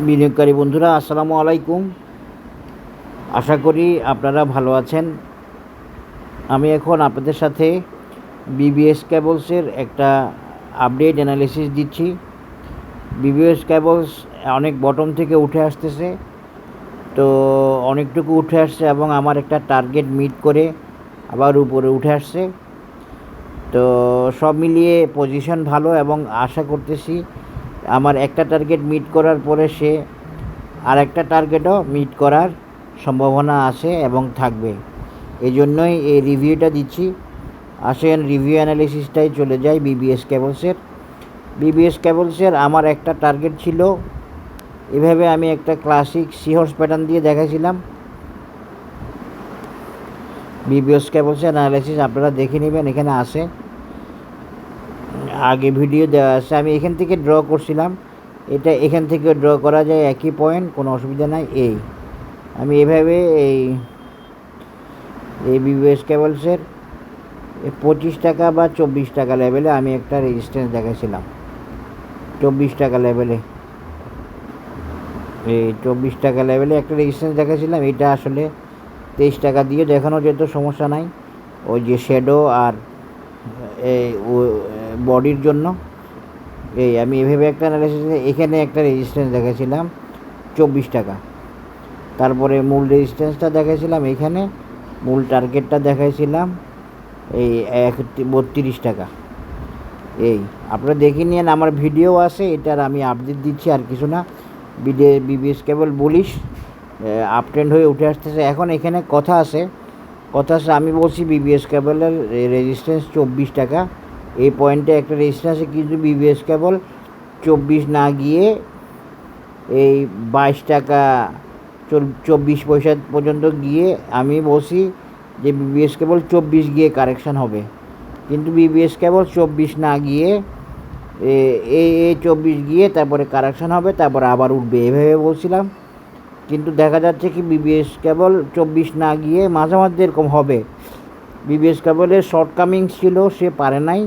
বিনিয়োগকারী বন্ধুরা আসসালামু আলাইকুম। আশা করি আপনারা ভালো আছেন। আমি এখন আপনাদের সাথে বিবিএস কেবলসের একটা আপডেট অ্যানালিসিস দিচ্ছি। বিবিএস কেবলস অনেক বটম থেকে উঠে আসতেছে, তো অনেকটুকু উঠে আসছে এবং আমার একটা টার্গেট মিট করে আবার উপরে উঠে আসছে। তো সব মিলিয়ে পজিশন ভালো এবং আশা করতেছি আমার একটা টার্গেট মিট করার পরে সে আর একটা টার্গেটও মিট করার সম্ভাবনা আছে এবং থাকবে। এই জন্যই এই রিভিউটা দিচ্ছি। আসেন রিভিউ অ্যানালিসিসটাই চলে যায় বিবিএস কেবলসের আমার একটা টার্গেট ছিল, এভাবে আমি একটা ক্লাসিক সিহর্স প্যাটার্ন দিয়ে দেখাইছিলাম। বিবিএস কেবলসের অ্যানালিসিস আপনারা দেখে নেবেন, এখানে আছে, আগে ভিডিও দেওয়া আছে। আমি এখান থেকে ড্র করছিলাম, এটা এখান থেকে ড্র করা যায়, একই পয়েন্ট, কোনো অসুবিধা নাই। আমি এভাবে এই বিবিএস কেবলসের 25 টাকা বা 24 টাকা লেভেলে আমি একটা রেজিস্ট্যান্স দেখাইছিলাম। 24 টাকা লেভেলে, এই 24 টাকা লেভেলে একটা রেজিস্ট্যান্স দেখাইছিলাম। এটা আসলে 23 টাকা দিয়ে দেখানো যেত, সমস্যা নাই, ওই যে শ্যাডো আর এই বডির জন্য। আমি এভাবে একটা অ্যানালাইসিস, এখানে একটা রেজিস্ট্যান্স দেখাইছিলাম 24 টাকা, তারপরে মূল রেজিস্ট্যান্সটা দেখাইছিলাম এখানে, মূল টার্গেটটা দেখাইছিলাম এই 32 টাকা। আপনারা দেখে নিন, আমার ভিডিও আছে, এটার আমি আপডেট দিচ্ছি, আর কিছু না। বিবিএস কেবল বলিস আপ ট্রেন্ড হয়ে উঠে আসতেছে। এখন এখানে কথা আছে, আমি বলছি বিবিএস কেবলের রেজিস্ট্যান্স 24 টাকা, এই পয়েন্টে একটা রেজিস্ট্যান্স আছে, কিন্তু বিবিএস কেবল 24 না গিয়ে এই 22 টাকা 24 পয়সা পর্যন্ত গিয়ে আমি বলছি যে বিবিএস কেবল 24 গিয়ে কারেকশান হবে, কিন্তু বিবিএস কেবল 24 না গিয়ে এই 24 গিয়ে তারপরে কারেকশান হবে, তারপরে আবার উঠবে, এভাবে বলছিলাম। কিন্তু দেখা যাচ্ছে কি বিবিএস কেবল 24 না গিয়ে মাঝে মাঝে এরকম হবে। বিবিএস কেবলের শর্টকামিংস ছিল, সে পারে নাই,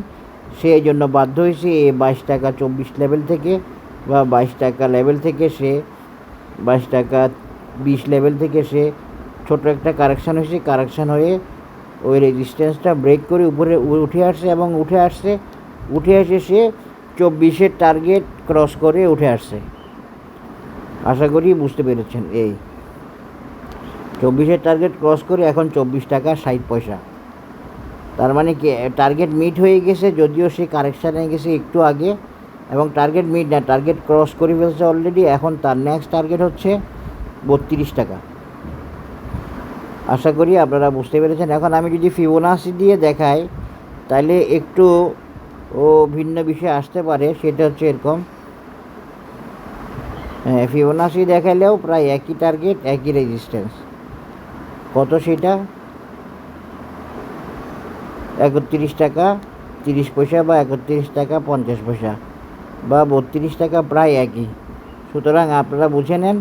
সে এই জন্য বাধ্য হয়েছে এই 22 টাকা 24 লেভেল থেকে বা 22 টাকা লেভেল থেকে, সে 22 টাকা 20 লেভেল থেকে সে ছোট একটা কারেকশান হয়েছে, কারেকশান হয়ে ওই রেজিস্ট্যান্সটা ব্রেক করে উপরে উঠে আসছে এবং উঠে এসে সে 24-এর টার্গেট ক্রস করে উঠে আসছে। আশা করি বুঝতে পেরেছেন। 24-এর টার্গেট ক্রস করে এখন 24 টাকা 60 পয়সা, তার মানে কি টার্গেট মিট হয়ে গেছে, যদিও সে কারেকশানে গেছে একটু আগে, এবং টার্গেট মিট না, টার্গেট ক্রস করে ফেলছে অলরেডি। এখন তার নেক্সট টার্গেট হচ্ছে 32 টাকা। আশা করি আপনারা বুঝতে পেরেছেন। এখন আমি যদি ফিবোনাচি দিয়ে দেখাই তাহলে একটু ভিন্ন বিষয় আসতে পারে, সেটা হচ্ছে এরকম। ফিবোনাচি দেখাইলেও প্রায় একই টার্গেট, একই রেজিস্ট্যান্স, কত সেটা 31 টাকা 30 পয়সা বা 31 টাকা 50 পয়সা বা 32 টাকা, প্রায় একই। সুতরাং আপনারা বুঝে নেন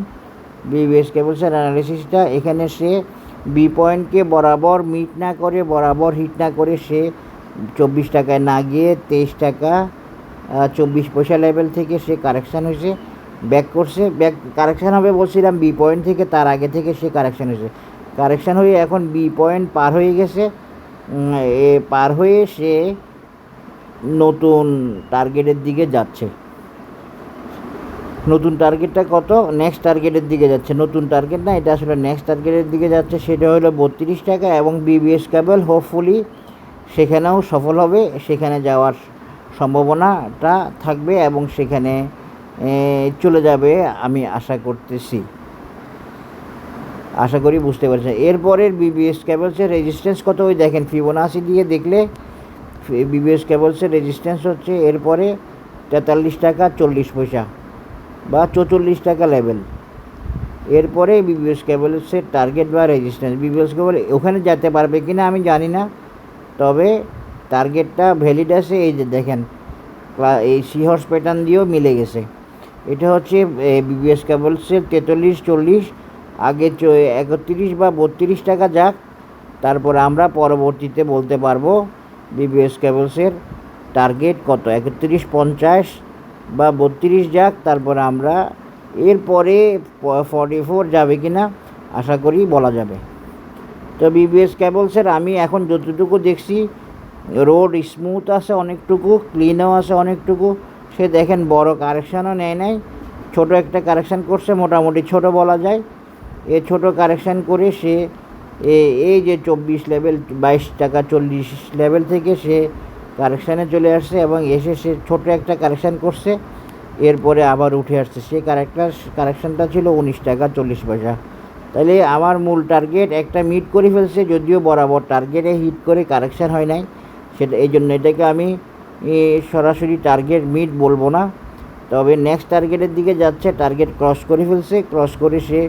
বিবিএস কেবলসের অ্যানালিসিসটা। এখানে সে বি পয়েন্টকে বরাবর মিট না করে, বরাবর হিট না করে, সে 24 টাকায় না গিয়ে 23 টাকা 24 পয়সা লেভেল থেকে সে কারেকশান হয়েছে, ব্যাক করছে। কারেকশান হবে বলছিলাম বি পয়েন্ট থেকে, তার আগে থেকে সে কারেকশান হয়েছে, কারেকশান হয়ে এখন বি পয়েন্ট পার হয়ে গেছে। পার হয়ে সে নতুন টার্গেটের দিকে যাচ্ছে। নতুন টার্গেটটা কত? নেক্সট টার্গেটের দিকে যাচ্ছে, নতুন টার্গেট না, এটা আসলে নেক্সট টার্গেটের দিকে যাচ্ছে, সেটা হলো 32 টাকা। এবং বিবিএস কেবল হোপফুলি সেখানেও সফল হবে, সেখানে যাওয়ার সম্ভাবনাটা থাকবে এবং সেখানে চলে যাবে, আমি আশা করতেছি। আশা করি বুঝতে পারছেন। এরপরের বিবিএস কেবলসের রেজিস্ট্যান্স কত? ওই দেখেন, ফিবোনাচি দিয়ে দেখলে বিবিএস কেবলসের রেজিস্ট্যান্স হচ্ছে এরপরে 43 টাকা 40 পয়সা বা 44 টাকা লেভেল। এরপরে বিবিএস কেবলসের টার্গেট বা রেজিস্ট্যান্স, বিবিএস কেবল ওখানে যেতে পারবে কি না আমি জানি না, তবে টার্গেটটা ভ্যালিড আছে। এই যে দেখেন, এই সিহর্স প্যাটার্ন দিয়েও মিলে গেছে। এটা হচ্ছে বিবিএস কেবলসের 43 40, আগে 31 বা 32 টাকা যাক, তারপর আমরা পরবর্তীতে বলতে পারবো বিবিএস কেবলসের টার্গেট কত, 31 50 বা 32 যাক, তারপরে আমরা এরপরে 44 যাবে কি না আশা করি বলা যাবে। তো বিবিএস কেবলসের আমি এখন যতটুকু দেখছি রোড স্মুথ আছে অনেকটুকু, ক্লিনও আছে অনেকটুকু। সে দেখেন বড় কারেকশানও নেয় নাই, ছোট একটা কারেকশান করছে, মোটামুটি ছোট বলা যায়। এ ছোট কারেকশান করে সে এই যে 24 লেভেল 22 টাকা 40 লেভেল থেকে সে কারেকশানে চলে আসছে এবং এসে সে ছোট একটা কারেকশান করছে, এরপরে আবার উঠে আসছে। সে কারেকশানটা ছিল 19 টাকা 40 পয়সা। তাহলে আমার মূল টার্গেট একটা মিট করে ফেলছে, যদিও বরাবর টার্গেটে হিট করে কারেকশান হয় নাই, সেটা এই জন্য এটাকে আমি সরাসরি টার্গেট মিট বলবো না। তবে নেক্সট টার্গেটের দিকে যাচ্ছে, টার্গেট ক্রস করে ফেলছে, ক্রস করে সে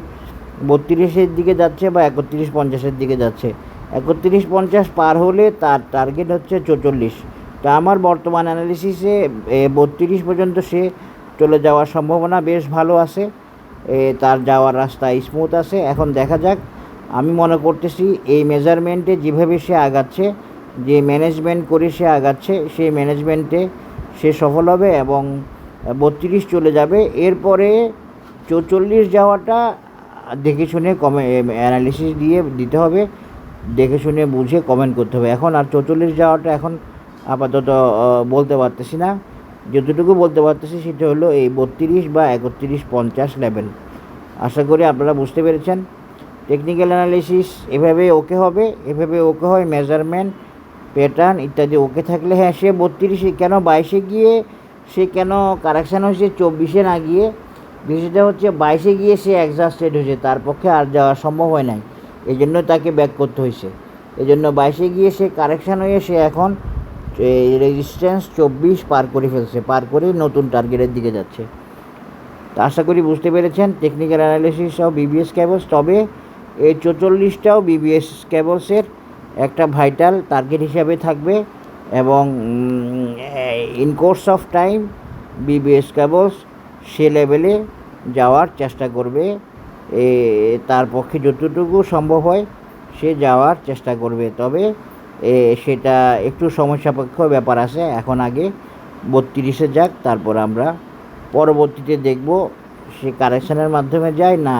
32-এর দিকে যাচ্ছে বা 31.50-এর দিকে যাচ্ছে। 31.50 পার হলে তার টার্গেট হচ্ছে 44। তা আমার বর্তমান অ্যানালিসিসে 32 পর্যন্ত সে চলে যাওয়ার সম্ভাবনা বেশ ভালো আছে, তার যাওয়ার রাস্তা স্মুথ আছে। এখন দেখা যাক, আমি মনে করতেছি এই মেজারমেন্টে যেভাবে সে আগাচ্ছে, যে ম্যানেজমেন্ট করে সে আগাচ্ছে, সেই ম্যানেজমেন্টে সে সফল হবে এবং 32 চলে যাবে। এরপরে 44 যাওয়াটা দেখে শুনে অ্যানালিসিস দিয়ে দিতে হবে, দেখে শুনে বুঝে কমেন্ট করতে হবে। এখন আর 44 যাওয়াটা এখন আপাতত বলতে পারতেছি না। যতটুকু বলতে পারতেছি সেটা হলো এই 32 বা 31.50 লেভেল। আশা করি আপনারা বুঝতে পেরেছেন। টেকনিক্যাল অ্যানালিসিস এভাবে ওকে হবে, এভাবে ওকে হয়, মেজারমেন্ট প্যাটার্ন ইত্যাদি ওকে থাকলে হ্যাঁ সে 32 কেন 22-এ গিয়ে সে কেন কারেকশান হয়েছে 24-এ না গিয়ে, বিষয়টা হচ্ছে 22-এ গিয়ে সে এক্সহাস্টেড হয়েছে, তার পক্ষে আর যাওয়া সম্ভব হয় নাই, এই জন্য তাকে ব্যাক করতে হয়েছে। এই জন্য 22-এ গিয়ে সে কারেকশান হয়ে সে এখন রেজিস্ট্যান্স 24 পার করে ফেলছে, পার করে নতুন টার্গেটের দিকে যাচ্ছে। তো আশা করি বুঝতে পেরেছেন technical analysis of BBS cables. তবে এই 44টাও বিবিএস কেবলসের একটা ভাইটাল টার্গেট হিসাবে থাকবে এবং in course of time BBS cables সে লেভেলে যাওয়ার চেষ্টা করবে, তার পক্ষে যতটুকু সম্ভব হয় সে যাওয়ার চেষ্টা করবে। তবে সেটা একটু সময় সাপেক্ষ ব্যাপার আছে। এখন আগে 32-এ যাক, তারপর আমরা পরবর্তীতে দেখব সে কারেকশানের মাধ্যমে যায় না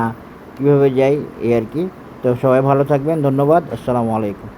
কীভাবে যায়, এই আর কি। তো সবাই ভালো থাকবেন, ধন্যবাদ, আসসালামু আলাইকুম।